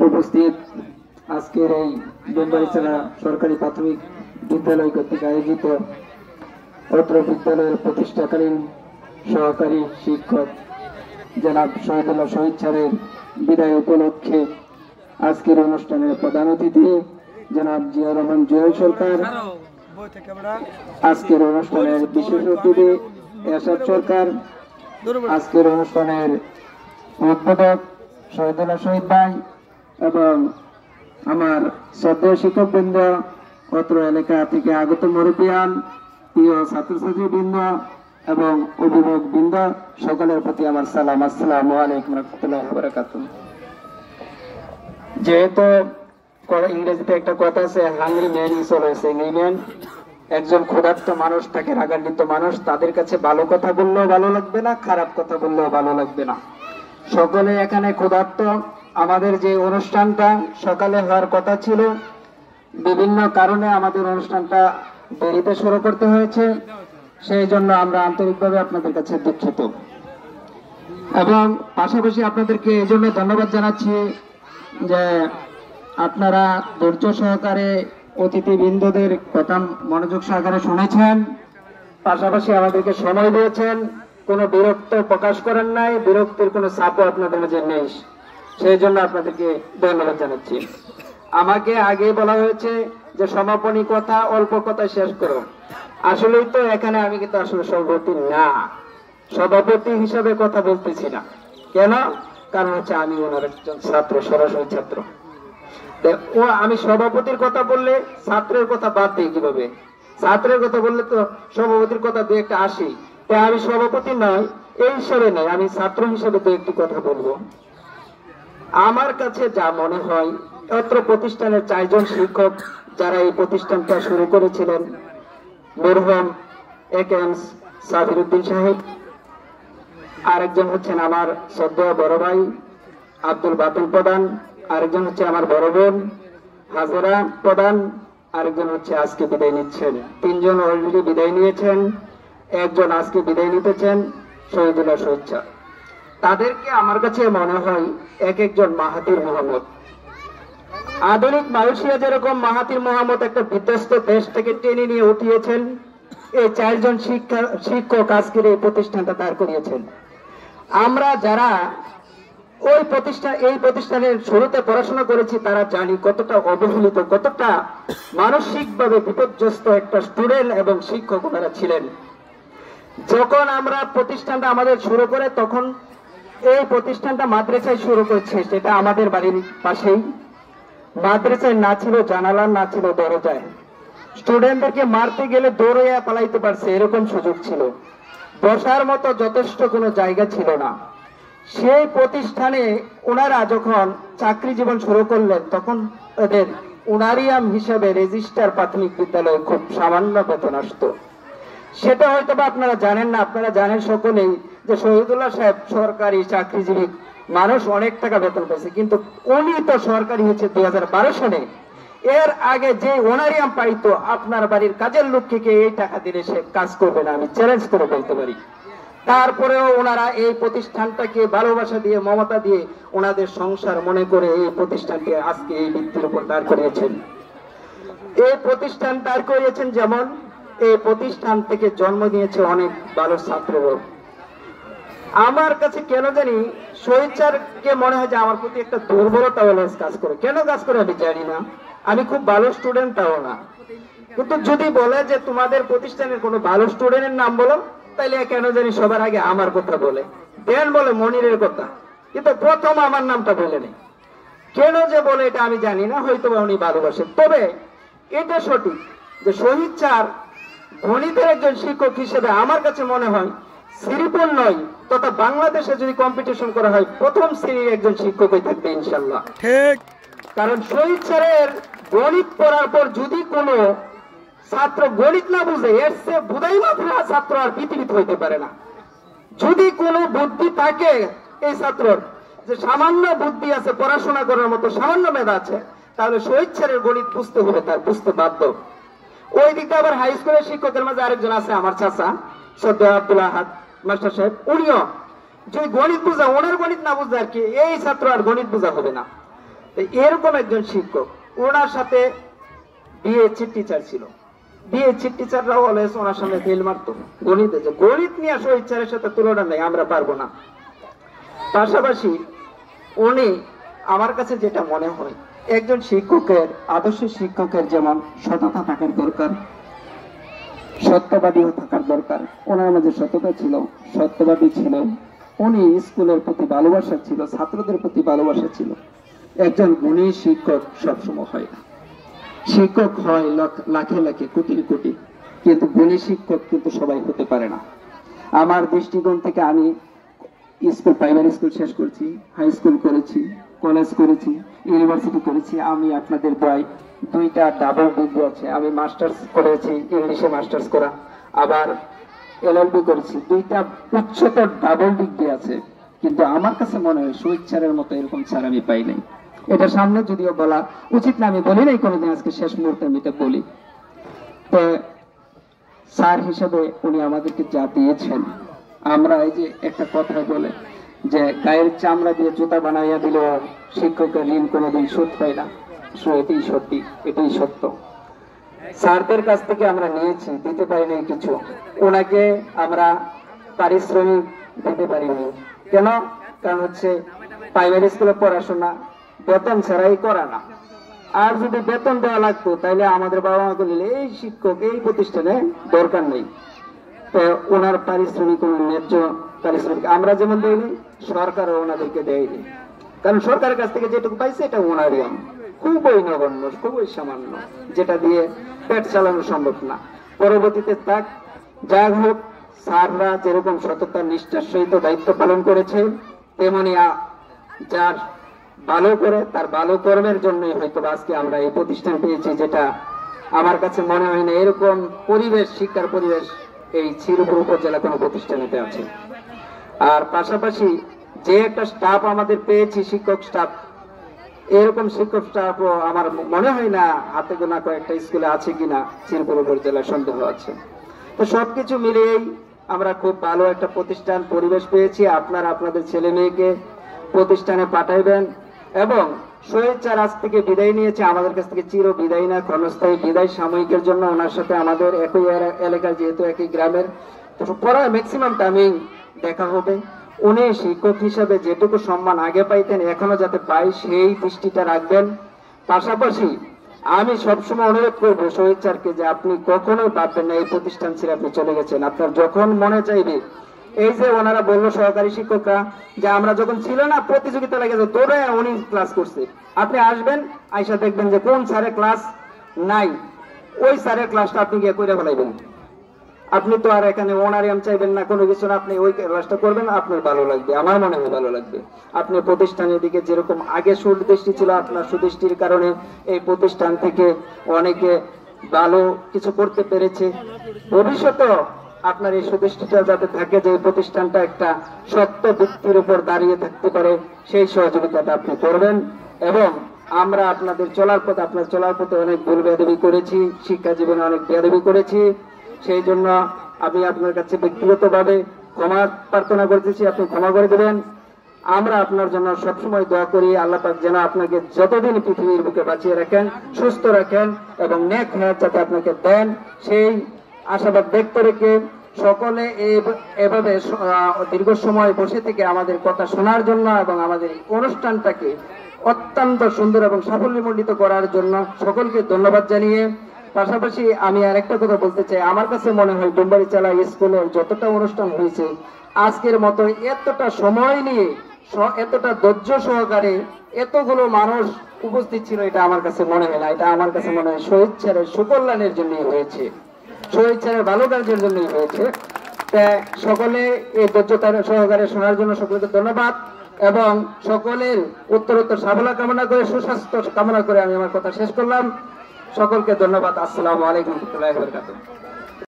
উপস্থিত আজকের এই ডুমবাড়িছড়া সরকারি প্রাথমিক বিদ্যালয় কর্তৃক আয়োজিত অত্র বিদ্যালয়ের প্রতিষ্ঠাকালীন সহকারী শিক্ষক জনাব শহীদুল্লাহ শহীদ স্যারের বিদায় উপলক্ষে আজকের অনুষ্ঠানের প্রধান অতিথি জনাব জিয়া রহমান জুয়েল সরকার, আজকের অনুষ্ঠানের বিশেষ অতিথি এরশাদ সরকার, আজকের অনুষ্ঠানের উদ্বোধক শহীদুল্লাহ শহীদ ভাই এবং আমার শ্রদ্ধেয় শিক্ষকবৃন্দ, অত্র এলাকা থেকে আগত মুরব্বিয়ান, প্রিয় ছাত্রছাত্রীবৃন্দ এবং অভিভাবক বৃন্দ, সকলের প্রতি আমার সালাম। আসসালামু আলাইকুম রাহমাতুল্লাহি ওয়া বারাকাতুহু। যেহেতু ইংরেজিতে একটা কথা আছে, hungry man is always angry man, একজন ক্ষুধার্ত মানুষ থাকে, রাগান্বিত মানুষ, তাদের কাছে ভালো কথা বললেও ভালো লাগবে না, খারাপ কথা বললেও ভালো লাগবে না। সকলে এখানে ক্ষুধার্ত। আমাদের যে অনুষ্ঠানটা সকালে হওয়ার কথা ছিল, বিভিন্ন কারণে আমাদের অনুষ্ঠানটা দেরিতে শুরু করতে হয়েছে, সেই জন্য আমরা আন্তরিকভাবে আপনাদের কাছে দুঃখিত এবং পাশাপাশি আপনাদেরকে এই জন্য ধন্যবাদ জানাচ্ছি যে আপনারা ধৈর্য সহকারে অতিথিবৃন্দদের কথা মনোযোগ সহকারে শুনেছেন, পাশাপাশি আমাদেরকে সময় দিয়েছেন, কোনো বিরক্ত প্রকাশ করেন নাই, বিরক্তির কোনো চাপও আপনাদের মাঝে নেই, সেই জন্য আপনাদেরকে ধন্যবাদ জানাচ্ছি। আমাকে আগে বলা হয়েছে যে সমাপনী কথা অল্প কথায় শেষ করো। আসলেই তো এখানে আমি কিন্তু আসলে সভাপতি না, সভাপতি হিসাবে কথা বলতেছি না। কেন? কারণ হচ্ছে আমি ওনার একজন ছাত্র, সরাসরি ছাত্র। ও আমি সভাপতির কথা বললে ছাত্রের কথা বাদ দিই কিভাবে? ছাত্রের কথা বললে তো সভাপতির কথা দু একটা আসি, তাই আমি সভাপতি নয় এই হিসাবে নয়, আমি ছাত্র হিসাবে দু একটি কথা বলবো। আমার কাছে যা মনে হয়, অত্র প্রতিষ্ঠানের 4 জন শিক্ষক যারা এই প্রতিষ্ঠানটা শুরু করেছিলেন, মরহুম একেএম সাবির উদ্দিন সাহেব, আরেকজন হচ্ছেন আমার শ্রদ্ধেয় বড় ভাই আব্দুল বাতিল প্রধান, আরেকজন হচ্ছে আমার বড় বোন হাজেরা প্রধান, আরেকজন হচ্ছে আজকে বিদায় নিচ্ছেন। 3 জন অলরেডি বিদায় নিয়েছেন, একজন আজকে বিদায় নিতেছেন, শহীদুল্লাহ শহীদ স্যার। তাদেরকে আমার কাছে মনে হয় এক একজন মাহাতির মোহাম্মদ। আধুনিক মালয়েশিয়া যেরকম মাহাতির মোহাম্মদ একটা বিধ্বস্ত দেশ থেকে টেনে নিয়ে উঠিয়েছেন, এই 4 জন শিক্ষক আজকের এই প্রতিষ্ঠানটা দাঁড় করিয়েছেন। আমরা যারা এই প্রতিষ্ঠানের শুরুতে পড়াশোনা করেছি তারা জানি কতটা অবহেলিত, কতটা মানসিকভাবে বিপর্যস্ত একটা স্টুডেন্ট এবং শিক্ষক ওনারা ছিলেন। যখন আমরা প্রতিষ্ঠানটা আমাদের শুরু করে, তখন এই প্রতিষ্ঠানটা মাদ্রাসায় শুরু করছে, সেটা আমাদের বাড়ির পাশেই। মাদ্রাসায় না ছিল জানালা, না ছিল দরজায়, স্টুডেন্টদেরকে মারতে গেলে দৌড়িয়ে পালাইতে পারছে এরকম সুযোগ ছিল, বসার মতো যথেষ্ট কোনো জায়গা ছিল না। সেই প্রতিষ্ঠানে ওনারা যখন চাকরি জীবন শুরু করলেন, তখন ওদের উনারিয়াম হিসাবে রেজিস্টার প্রাথমিক বিদ্যালয়ে খুব সামান্য বেতন আসতো। সেটা হয়তো বা আপনারা জানেন না। আপনারা জানেন সকলেই যে শহীদুল্লাহ সাহেব সরকারি চাকরিজীবী মানুষ, অনেক টাকা বেতন পেয়েছে, কিন্তু উনি তো সরকারি হচ্ছে 2012 সালে। এর আগে যে ওনারিয়াম পাইতো, আপনার বাড়ির কাজের লোককে এই টাকা দিলে সে কাজ করবে না, আমি চ্যালেঞ্জ করে বলতে পারি। তারপরেও ওনারা এই প্রতিষ্ঠানটাকে ভালোবাসা দিয়ে, মমতা দিয়ে, ওনাদের সংসার মনে করে এই প্রতিষ্ঠানকে আজকে এই ভিত্তির উপর দাঁড় করিয়েছেন। এই প্রতিষ্ঠান দাঁড় করিয়েছেন, যেমন এই প্রতিষ্ঠান থেকে জন্ম নিয়েছে অনেক ভালো ছাত্ররা। আমার কাছে কেন জানি শহীদ স্যারকে মনে হয় যে আমার প্রতি একটা দুর্বলতা কাজ করে। কেন কাজ করে আমি জানি না, আমি খুব ভালো স্টুডেন্ট তাও না, কিন্তু যদি বলে যে তোমাদের প্রতিষ্ঠানের কোনো ভালো স্টুডেন্টের নাম বলো, তাইলে কেন জানি সবার আগে আমার কথা বলে দেন, বলে মনিরের কথা, কিন্তু প্রথম আমার নামটা বলে নেই। কেন যে বলে এটা আমি জানি না, হয়তো উনি ভালোবাসেন। তবে এটা সঠিক যে শহীদ স্যার গণিতের একজন শিক্ষক হিসেবে আমার কাছে মনে হয় শ্রীপুর নয়, তথা বাংলাদেশে যদি কম্পিটিশন করা হয়, প্রথম শ্রেণীর একজন শিক্ষকই থাকবে ইনশাল্লাহ। ঠিক, কারণ শহীদ স্যারের গণিত পড়ার পর যদি কোনো ছাত্র গণিত না বুঝে, এর চেয়ে বুঝাই মাত্রা ছাত্র আর পৃথিবীতে হইতে পারে না। যদি কোনো বুদ্ধি থাকে এই ছাত্রর, যে সামান্য বুদ্ধি আছে, পড়াশোনা করার মতো সামান্য মেধা আছে, তাহলে শহীদ স্যারের গণিত বুঝতে হবে, তার বুঝতে বাধ্য। ওই দিকটা আবার হাই স্কুলের শিক্ষকের মাঝে আরেকজন আছে, আমার চাচা শ্রদ্ধেয় আব্দুল আহাদ মাস্টার সাহেব, উনিও যদি গণিত বোঝা, ওনার গণিত না বুঝলে আর কি এই ছাত্র আর গণিত বোঝা হবে না। এরকম একজন শিক্ষক, ওনার সাথে বিএসসির টিচার ছিল। বিএসসির টিচাররাও অলওয়েজ ওনার সামনে ফেল মারতো গণিতে, যে গণিত নিয়ে শহীদ স্যারের সাথে তুলনা নেই, আমরা পারবো না। পাশাপাশি উনি আমার কাছে যেটা মনে হয়, একজন শিক্ষকের, আদর্শ শিক্ষকের যেমন সততা থাকার দরকার, সত্যবাদীও থাকার দরকার। ওনার মাঝে সততা ছিল, সত্যবাদী ছিল, উনি স্কুলের প্রতি ভালোবাসা ছিল, ছাত্রদের প্রতি ভালোবাসা ছিল। একজন গুণী শিক্ষক সবসময় হয় না, শিক্ষক হয় লাখে লাখে কোটি কোটি, কিন্তু গুণী শিক্ষক কিন্তু সবাই হতে পারে না। আমার দৃষ্টিকোণ থেকে আমি স্কুল, প্রাইমারি স্কুল শেষ করছি, হাই স্কুল করেছি, কলেজ করেছি, ইউনিভার্সিটি করেছি। আমি আপনাদের দয় 2টা ডাবল ডিগ্রি আছে। আমি মাস্টার্স করেছি, ইংলিশে মাস্টার্স করা, আবার এলএলবি করেছি, 2টা উচ্চতর ডাবল ডিগ্রি আছে। কিন্তু আমার কাছে মনে হয় শহীদ স্যারের মতো এরকম স্যার আমি পাই নাই। এটা সামনে যদিও বলা উচিত না, আমি বলি নাই কোনোদিন, আজকে শেষ মুহূর্তে আমি এটা বলি। তো স্যার হিসেবে উনি আমাদেরকে যা দিয়েছেন, আমরা এই যে একটা কথা বলে যে গায়ের চামড়া দিয়ে জুতা বানাইয়া দিল শিক্ষকের ঋণ কোনোদিন শোধ হয় না, এটাই সত্যি, এটাই সত্য। স্যারদের কাছ থেকে আমরা নিয়েছি, দিতে পারিনি কিছু, ওনাকে আমরা পারিশ্রমিক দিতে পারিনি। কেন? কারণ হচ্ছে প্রাইমারি স্কুলে পড়াশোনা বেতন ছাড়াই করা না। আর যদি বেতন দেওয়া লাগতো তাহলে আমাদের বাবা মা বললে এই শিক্ষক এই প্রতিষ্ঠানে দরকার নেই। তো ওনার পারিশ্রমিক, ন্যায্য পারিশ্রমিক আমরা যেমন দেয়নি, সরকারও ওনাদেরকে দেয়নি। কারণ সরকারের কাছ থেকে যেটুকু পাইছে এটা ওনারই খুবই নগণ্য, খুবই সামান্য, যেটা দিয়ে পেট চালানো সম্ভব না। পরবর্তীতে তাক যা হোক, স্যাররা যেরকম সততা নিষ্ঠার সহিত দায়িত্ব পালন করেছে, তেমনি যার ভালো করে তার ভালো কর্মের জন্যই হয়তো আজকে আমরা এই প্রতিষ্ঠান পেয়েছি, যেটা আমার কাছে মনে হয় না এরকম পরিবেশ, শিক্ষার পরিবেশ এই শ্রীপুর উপজেলা কোনো প্রতিষ্ঠানেতে আছে। আর পাশাপাশি যে একটা স্টাফ আমাদের পেয়েছি, শিক্ষক স্টাফ, এরকম শিক্ষক স্টাফও আমার মনে হয় না হাতে গোনা কয়েকটা স্কুলে আছে কিনা শ্রীপুর উপজেলায়, সন্দেহ আছে। তো সবকিছু মিলিয়েই আমরা খুব ভালো একটা প্রতিষ্ঠান পরিবেশ পেয়েছি। আপনারা আপনাদের ছেলে মেয়েকে প্রতিষ্ঠানে পাঠাইবেন, এবং শহীদ স্যার আজ থেকে বিদায় নিয়েছে, আমাদের কাছ থেকে চির বিদায় না, ক্ষণস্থায়ী বিদায়, সাময়িকের জন্য। ওনার সাথে আমাদের একই এলাকার, যেহেতু একই গ্রামের, পড়া ম্যাক্সিমাম টাইমিং দেখা হবে। উনি শিক্ষক হিসাবে যেটুকু সম্মান আগে পাইতেন এখনো যাতে পাই, সেই দৃষ্টিটা রাখবেন। পাশাপাশি আমি সবসময় অনুরোধ করবো শহীদ স্যারকে যে আপনি কখনোই ভাববেন না এই প্রতিষ্ঠান ছেড়ে আপনি চলে গেছেন। আপনার যখন মনে চাইবে, এই যে ওনারা বললো সহকারী শিক্ষকরা যে আমরা যখন ছিল না প্রতিযোগিতা লেগেছে, তোরা উনি ক্লাস করছে, আপনি আসবেন, আইসা দেখবেন যে কোন স্যারের ক্লাস নাই, ওই স্যারের ক্লাসটা আপনি গিয়ে করে ফেলাইবেন। আপনি তো আর এখানে অনারিয়াম চাইবেন না, কোনো কিছু না, আপনি ওই ক্লাসটা করবেন, আপনার ভালো লাগবে, আমার মনে হয় ভালো লাগবে। আপনি প্রতিষ্ঠানের দিকে যেরকম আগে সুদৃষ্টি ছিল, আপনার সুদৃষ্টির কারণে এই প্রতিষ্ঠান থেকে অনেকে ভালো কিছু করতে পেরেছে। ভবিষ্যতেও আপনার এই সুদৃষ্টিটা যাতে থাকে, যে এই প্রতিষ্ঠানটা একটা সত্য ভিত্তির উপর দাঁড়িয়ে থাকতে পারে, সেই সহযোগিতাটা আপনি করবেন। এবং আমরা আপনাদের চলার পথে, আপনার চলার পথে অনেক ভুল বেয়াদবি করেছি, শিক্ষা জীবনে অনেক বেয়াদবি করেছি, সেই জন্য আমি আপনার কাছে ব্যক্তিগতভাবে ক্ষমা প্রার্থনা করতেছি, আপনি ক্ষমা করে দেবেন। আমরা আপনার জন্য সবসময় দোয়া করি, আল্লাহ পাক যেন আপনাকে যতদিন পৃথিবীর বুকে বাঁচিয়ে রাখেন, সুস্থ রাখেন, এবং নেক হায়াত যাতে আপনাকে দেন, সেই আশাবাদ ব্যক্ত রেখে সকলে এভাবে দীর্ঘ সময় বসে থেকে আমাদের কথা শোনার জন্য এবং আমাদের অনুষ্ঠানটাকে অত্যন্ত সুন্দর এবং সাফল্যমণ্ডিত করার জন্য সকলকে ধন্যবাদ জানিয়ে, পাশাপাশি আমি আরেকটা কথা বলতে চাই, আমার কাছে মনে হয় ডুমবাড়িচালা স্কুলের যতটা অনুষ্ঠান হয়েছে আজকের মতো এতটা সময় নিয়ে, এতটা ধৈর্য সহকারে এতগুলো মানুষ উপস্থিত ছিল, এটা আমার কাছে মনে হয় না। এটা আমার কাছে মনে হয় শহীদ স্যারের সুকল্যাণের জন্যই হয়েছে, শহীদ স্যারের ভালো কাজের জন্যই হয়েছে। তাই সকলে এই ধৈর্যতার সহকারে শোনার জন্য সকলকে ধন্যবাদ, এবং সকলের উত্তরোত্তর সাফল্য কামনা করে, সুস্বাস্থ্য কামনা করে আমি আমার কথা শেষ করলাম। সকলকে ধন্যবাদ। আসসালামু আলাইকুম ওয়া রাহমাতুল্লাহি ওয়া বারাকাতুহু।